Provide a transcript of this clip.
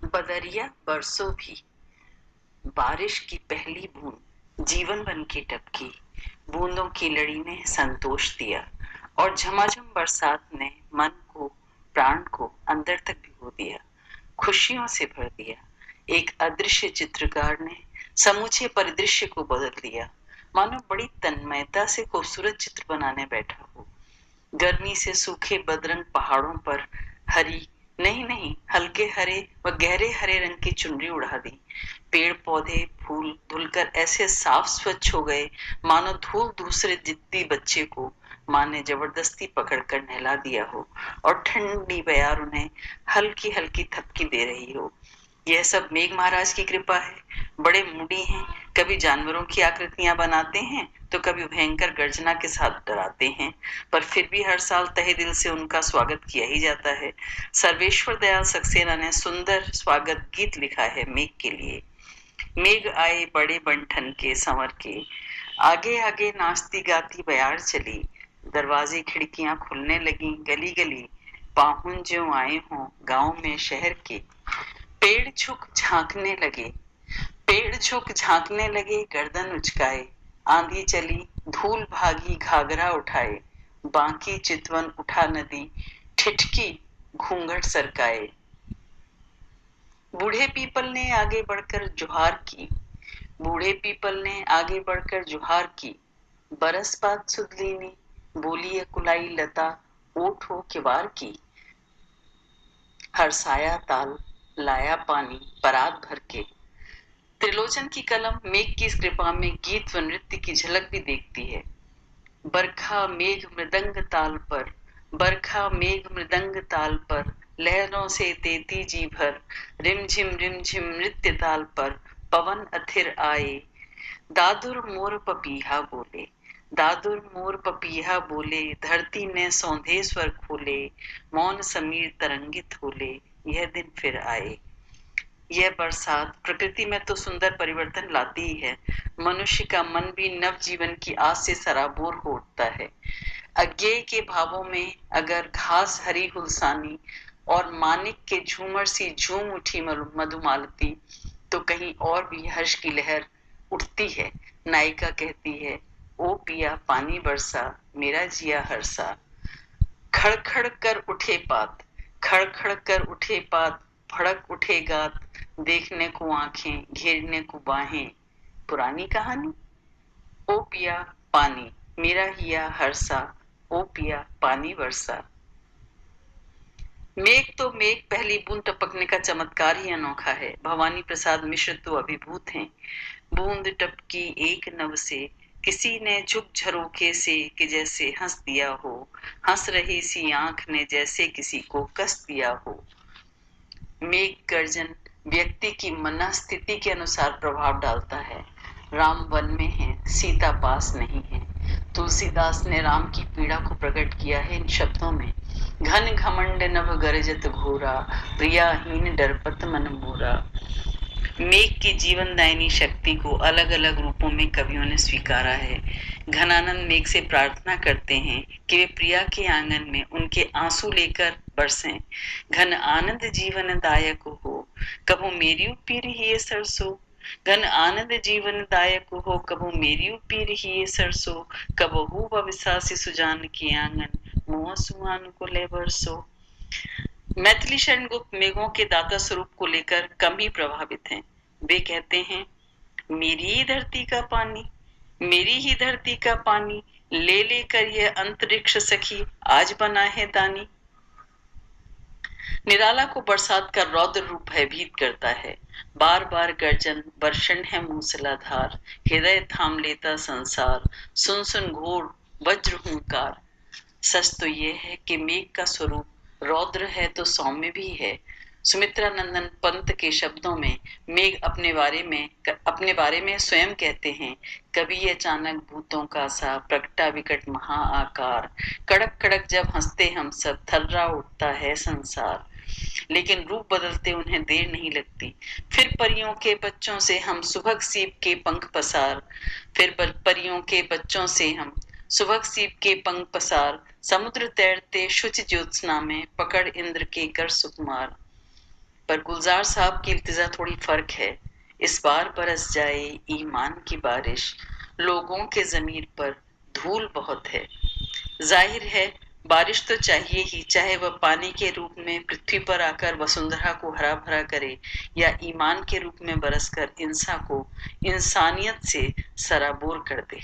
बदरिया बरसों भी, बारिश की पहली बूंद जीवन बन के टपकी, बूंदों की लड़ी ने संतोष दिया और झमाझम बरसात ने मन को, प्राण को अंदर तक भिगो दिया, खुशियों से भर दिया। एक अदृश्य चित्रकार ने समूचे परिदृश्य को बदल दिया, मानो बड़ी तन्मयता से खूबसूरत चित्र बनाने बैठा हो। गर्मी से सूखे बदरंग पहाड़ों पर हरी नहीं नहीं हल्के हरे व गहरे हरे रंग की चुनरी उड़ा दी। पेड़ पौधे फूल धुलकर ऐसे साफ स्वच्छ हो गए मानो धूल दूसरे जिद्दी बच्चे को माँ ने जबरदस्ती पकड़कर नहला दिया हो और ठंडी बयार उन्हें हल्की हल्की थपकी दे रही हो। यह सब मेघ महाराज की कृपा है। बड़े मूडी हैं, कभी जानवरों की आकृतियां बनाते हैं तो कभी भयंकर गर्जना के साथ डराते हैं, पर फिर भी हर साल तहे दिल से उनका स्वागत किया ही जाता है। सर्वेश्वर दयाल सक्सेना ने सुंदर स्वागत गीत लिखा है मेघ के लिए। मेघ आए बड़े बंठन के संवर के, आगे आगे नाचती गाती बयार चली, दरवाजे खिड़कियां खुलने लगी गली गली, पाहुन ज्यों आए हों गांव में शहर के। पेड़ झुक झांकने लगे, पेड़ झुक झांकने लगे गर्दन उचकाए, आंधी चली धूल भागी घाघरा उठाए, बांकी चितवन उठा नदी ठिठकी घूंघट सरकाए। बूढ़े पीपल ने आगे बढ़कर जुहार की, बूढ़े पीपल ने आगे बढ़कर जुहार की, बरस बाद सुदलीनी बोली कुलाई लता ओठ हो किवार की। हरसाया ताल लाया पानी परात भर के। त्रिलोचन की कलम मेघ की इस कृपा में गीत व नृत्य की झलक भी देखती है। बरखा मेघ मृदंग ताल पर, बरखा मेघ मृदंग ताल पर, लहरों से देती जी भर, रिम झिम नृत्य ताल पर पवन अथिर आए। दादुर मोर पपीहा बोले, दादुर मोर पपीहा बोले, धरती ने सौंधे स्वर खोले, मौन समीर तरंगित होले, यह दिन फिर आए। यह बरसात प्रकृति में तो सुंदर परिवर्तन लाती ही है, मनुष्य का मन भी नव जीवन की आस से सराबोर हो उठता है। अज्ञेय के भावों में अगर घास हरी हुलसानी और मानिक के झूमर सी झूम उठी मधुमालती, तो कहीं और भी हर्ष की लहर उठती है। नायिका कहती है, ओ पिया पानी बरसा मेरा जिया हरसा। खड़खड़ कर उठे पात, खड़खड़ कर उठे पात, फड़क उठे गात, देखने को आंखें घेरने को बाहें, पुरानी कहानी। ओ पिया पानी मेरा हिया हरसा, ओ पिया पानी बरसा। मेघ तो मेघ पहली बूंद टपकने का चमत्कार ही अनोखा है। भवानी प्रसाद मिश्र तो अभिभूत हैं। बूंद टपकी एक नव से, किसी ने झुक झरोखे से कि जैसे हंस दिया हो, हंस रही सी आंख ने जैसे किसी को कस दिया हो। मेघ गर्जन व्यक्ति की मनस्थिति के अनुसार प्रभाव डालता है। राम वन में है, सीता पास नहीं है। तुलसीदास ने राम की पीड़ा को प्रकट किया है इन शब्दों में, घन घमंड नभ गरजत घोरा, प्रियाहीन डरपत मन मोरा। मेघ की जीवनदायिनी शक्ति को अलग अलग रूपों में कवियों ने स्वीकारा है। घनानंद मेघ से प्रार्थना करते हैं कि वे प्रिया के आंगन में उनके आंसू लेकर बरसें। घन आनंद जीवन दायक हो, कबो मेरी पीर ही सरसों, घन आनंद जीवन दायक हो, कबो मेरी पीर ही सरसों, कबो हु विसासी सुजान के आंगन, मुआ सुहान को ले बरसो। मैथिली शरण गुप्त मेघों के दाता स्वरूप को लेकर कम ही प्रभावित हैं। वे कहते हैं, मेरी ही धरती का पानी, मेरी ही धरती का पानी, ले लेकर यह अंतरिक्ष सखी आज बना है दानी। निराला को बरसात का रौद्र रूप भयभीत करता है। बार बार गर्जन वर्षण है मूसलाधार, हृदय थाम लेता संसार, सुन सुन घोर वज्र हुंकार। सच तो ये है कि मेघ का स्वरूप रौद्र है तो सौम्य भी है। सुमित्रा नंदन पंत के शब्दों में मेघ अपने बारे में स्वयं कहते हैं, कभी अचानक भूतों का सा प्रगटा विकट महा आकार, कड़क कड़क जब हंसते हम सब थर्रा उठता है संसार। लेकिन रूप बदलते उन्हें देर नहीं लगती। फिर परियों के बच्चों से हम सुबह सीप के पंख पसार, फिर परियों के बच्चों से हम सुबह सीप के पंख पसार, समुद्र तैरते शुच ज्योत्सना में पकड़ इंद्र के कर सुकुमार। पर गुलजार साहब की इल्तिजा थोड़ी फर्क है। इस बार बरस जाए ईमान की बारिश, लोगों के ज़मीर पर धूल बहुत है। जाहिर है बारिश तो चाहिए ही, चाहे वह पानी के रूप में पृथ्वी पर आकर वसुंधरा को हरा भरा करे या ईमान के रूप में बरसकर इंसान को इंसानियत से सराबोर कर दे।